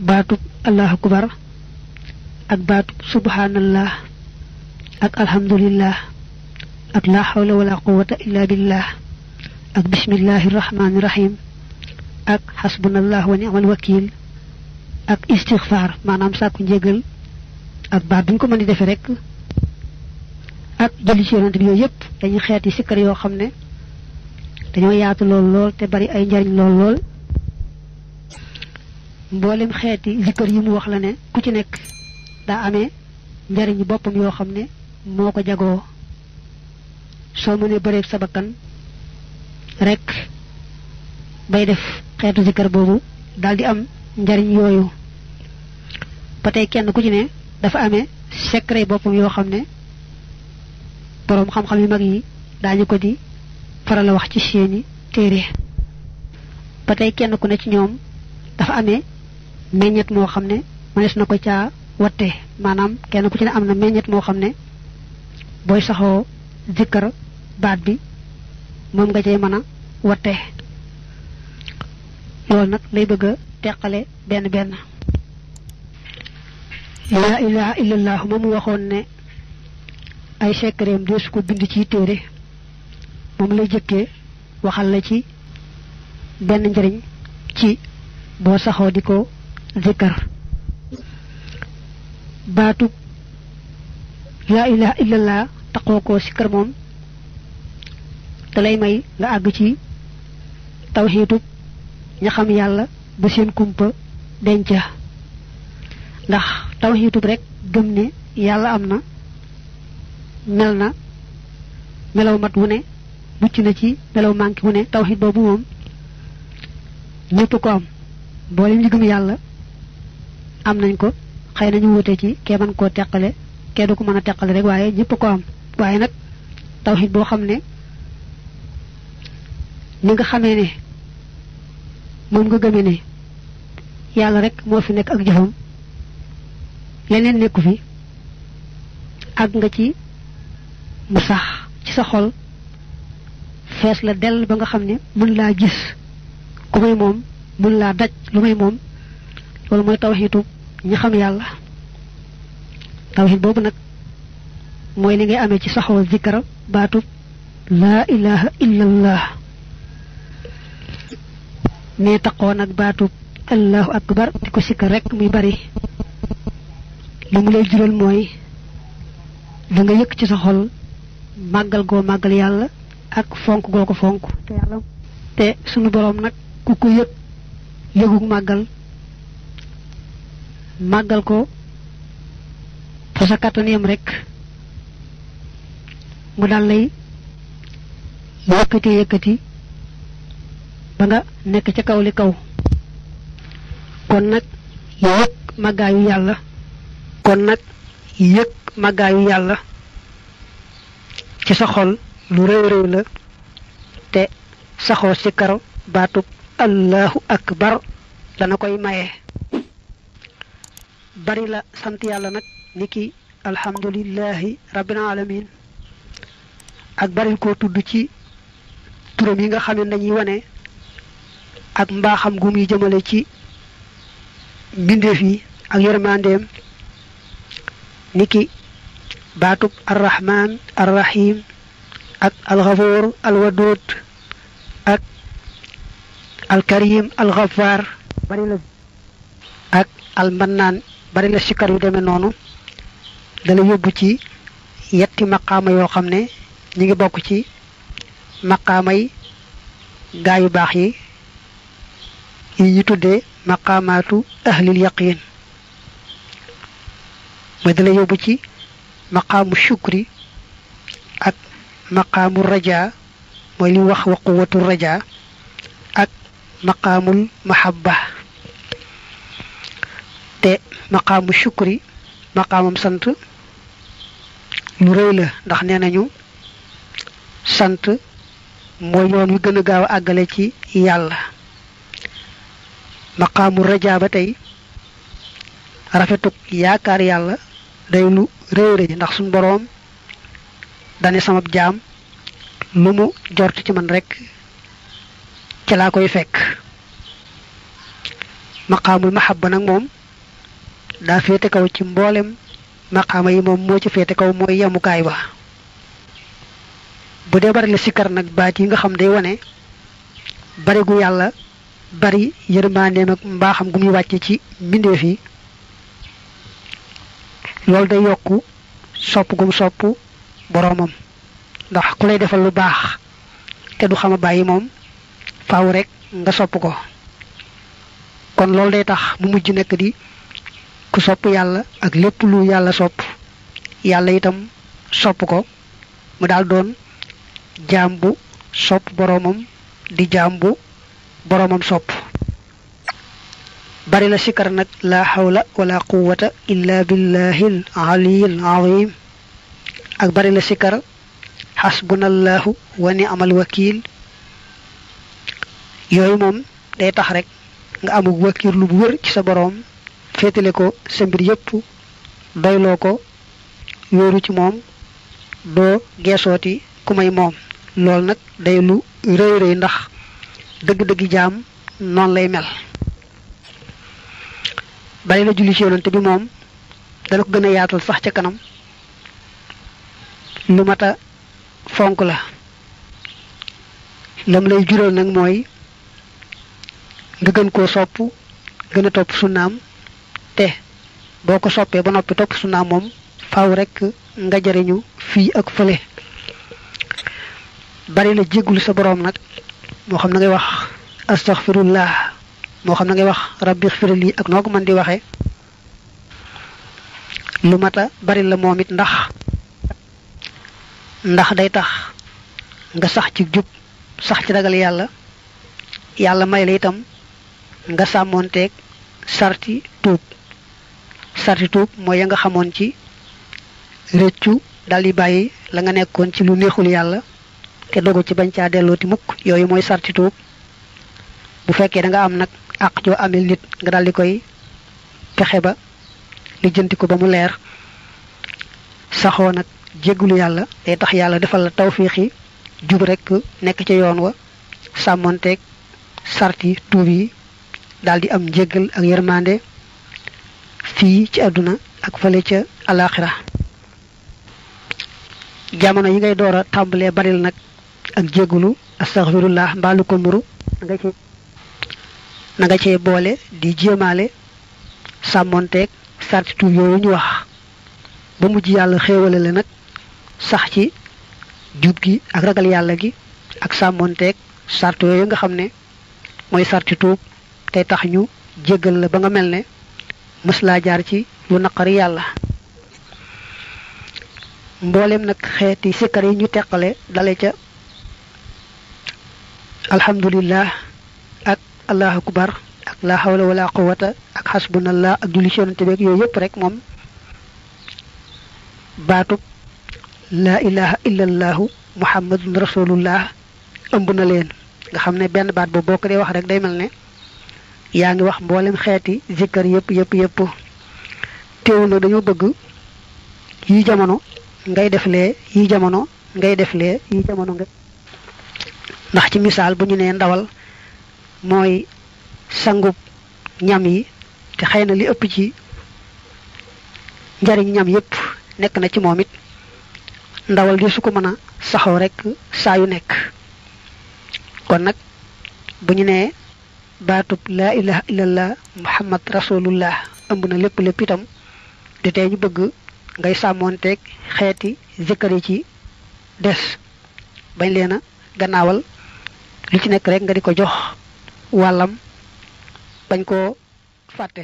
baatub allahu akbar ak baatub subhanallah ak alhamdulillah ak la hawla wala quwwata illa billah ak bismillahir rahmanir rahim ak hasbunallahu wa ni'mal wakil ak istighfar manam sakku njégal ak baat buñ ko mëni defé rek ak julli ci yonent bi yoy yépp dañuy xéeti sikkar yo xamné dañoo yaatu lool te bari ay njariñ lool mboolem xéeti zikkar yi mu wax la né ku ci nekk da amé njariñ boppam yo xamné moko jago so mëne bëreeg sa bakkan rek bay def xéetu zikkar bobu daldi am njariñ yoyu patay kenn ku ci né dafa amé secret boppam yo xamné borom xam-xam yu mag yi dañu ko di faral wax ci seeni téré patay kenn ku ne ci ñoom dafa amé meññet mo xamné manes nako ca watte manam kenn ku ci ne amna meññet mo xamné boy saxo zikkar baat bi mom nga cey mëna watte lool nak lay bëgg tekkale ben la ilaha illallah mom waxon ne ay secretam des ko bind ci téré mom lay jëkke waxal la ci ben njariñ ci bo saxo diko zikkar baatu la ilaha illallah taqoko sikkar mom dalay may nga ag ci tawhiduk ña xam yalla ba seen kumpa denca ndax tawhiduk rek gëm ne yalla amna melna melaw mat wu ne mucc na ci melaw manki wu ne tawhid bobu mom ñepp ko am boole ñu gëm yalla am nañ ko xëy nañu wuté ci ké man ko tekkale ké du ko mëna tekkale rek waye ñepp ko am waye nak tawhid bo xamné ni nga xamé né mom nga gëmé né yalla rek mo fi nek ak jëfam leneen nekku fi ak nga ci mu sax ci sa xol fess la del ba nga xamné mën la gis ku may mom mën la daj lu may mom lolu moy tawhidu ñi xam yalla tawhid bobu nak moy li ngay amé ci saxo zikra baatu la ilaha illallah ne taqo nak baatu allahu akbar diko sikar rek muy bari limu lay jural moy da nga yëk ci sa xol magal go magal yalla ak fonk go ko fonk te yalla te sunu borom nak ku ko yëk yëguk magal ko fa sa kataniyam rek mu dal lay yëkëti ba nga nek ci kaw li kaw kon nak yëk magayu yalla ci sa xol lu rew la te saxo ci karo baatu allahu akbar dana koy maye bari la sant yalla nak niki alhamdulillahi rabbil alamin ak bari ko tuddu ci turam yi nga xamne dañuy wone ak mbaxam gum yi jëmele ci bindef yi ak yermandem niki baatub arrahman arrahim ak alghafur alwadud ak alkarim alghaffar bari la ak almannan bari la sikar yu demé nonu dala yobbu ci yetti maqama yo xamne ñi ngi bokku ci maqamay gaay yu bax yi yi tuddé maqamatu ahlil yaqin moy dala yobbu ci maqamu shukri ak maqamu raja moy li wax wa quwwatu raja ak maqamul mahabba te maqamu shukri maqamam sant lu reey la ndax nenañu sant moy yoon wi gëna gaaw agalé ci yalla maqamu raja ba tay rafetuk yaakar yalla day lu reey ndax sun borom dané sama jaam lu mu jort ci man rek ci la koy fekk maqaamul mahabba nag moom daa féete kaw ci mboolem maqaama yi moom moo ci féete kaw mooy yemukaay ba bu dee bari la sikkar nag baat yi nga xam day wane bari gu yàlla bari yërmandeem ak mbaaxam gu muy wàcce ci mbindeef yi loolu day yokku sopp gum sopp boroomam ndax ku lay defal lu baax te du xama bàyyi moom faaw rek nga sopp ko kon loolu day tax mu mujj nekk di ku sopp yàlla ak lépp lu yàlla sopp yàlla itam sopp ko mu daal doon jaam bu sopp boroomam di jaam bu boroomam sopp bari la sikar nag la hawla wala quwwata illa billahil aliyil azim ak bari la sikar hasbunallahu wa ni'mal wakil yooyu moom day tax rek nga amug wakir lu bu wër ci sa boroom féetale ko sa mbir yépp doyloo ko yóoru ci moom doo geesooti ku may moom loolu nag day lu rëy rëy ndax dëgg-dëggi jaam noonu lay mel bari la julli ci yonante bi moom dana ko gën a yaatal sax ca kanam lu mata fonk la lam lay jural nag mooy nga gën koo sopp gën a topp sunnaam te boo ko soppee ba noppi topp sunnaam moom faaw rek nga jariñu fii ak fële bari la jéggulu sa boroom nag moo xam na ngay wax astaghfirullah moo xam na ngay wax rabbi ighfirli ak noo ko mën di waxee lu mata bari la moom it ndax day tax nga sax ci jub sax ci ragal yàlla yàlla may la itam nga sàmmoonteeg sarti tuub mooy ya nga xamoon ci réccu daldi bàyyi la nga nekkoon ci lu neexul yàlla te dogu ci bañ caa dellooti mukk yooyu mooy sarti tuub bu fekkee da nga am nag àq joo amel nit nga daldi koy fexe ba lijjanti ko ba mu leer saxoo nag jéggulu yàlla day tax yàlla defal la tawfiixi jub rek nekk ca yoon wa sàmmonteeg sarti tuub yi daldi am njéggal ak yërmande fii ci àdduna ak fële ca alaxira jamono yi ngay door a tàmbalee baril nag ak jéggulu astaghfirullah mbaalu ko nuru na nga cee boole di jéemaale sàmmonteeg sarti tuub yooyu ñu wax ba mujj yàlla xéewale la nag sax ci jub gi ak ragal yàlla gi ak sàmmonteeg sart yooyu nga xam ne mooy sarti tuub tey tax ñu jéggal la ba nga mel ne mës laa jaar ci lu naqari yàlla mboolem nag xeeti sikkar yi ñu teqale dale ca alhamdulillah ak allahu akbar ak la hawla wala quwwata ak hasbunallah ak julli ci yonante beeg yooyu yëpp rek moom baatub la ilaha illallahu muhammadun rasulullah ëmb na leen nga xam ne benn baat boobu boo ko dee wax rek day mel ne yaa ngi wax mboolem xeeti zikkar yëpp teewul na dañoo bëgg yi jamono ngay def lee yi jamono ngay def lee yi jamono nga ndax ci misaal bu ñu nee ndawal mooy sangub ñam yi te xëy na li ëpp ci njariñ ñam yépp nekk na ci moom it ndawal di su ko mën a saxoo rek saa yu nekk kon nag bu ñu nee baatub laa ilaha illallah muhammad rasulullah ëmb na lépp itam di tey ñu bëgg ngay sàmmoonteeg xeeti zikkar yi ci des bañ leen a gannaawal lu ci nekk rek nga di ko jox wàllam bañ koo fàtte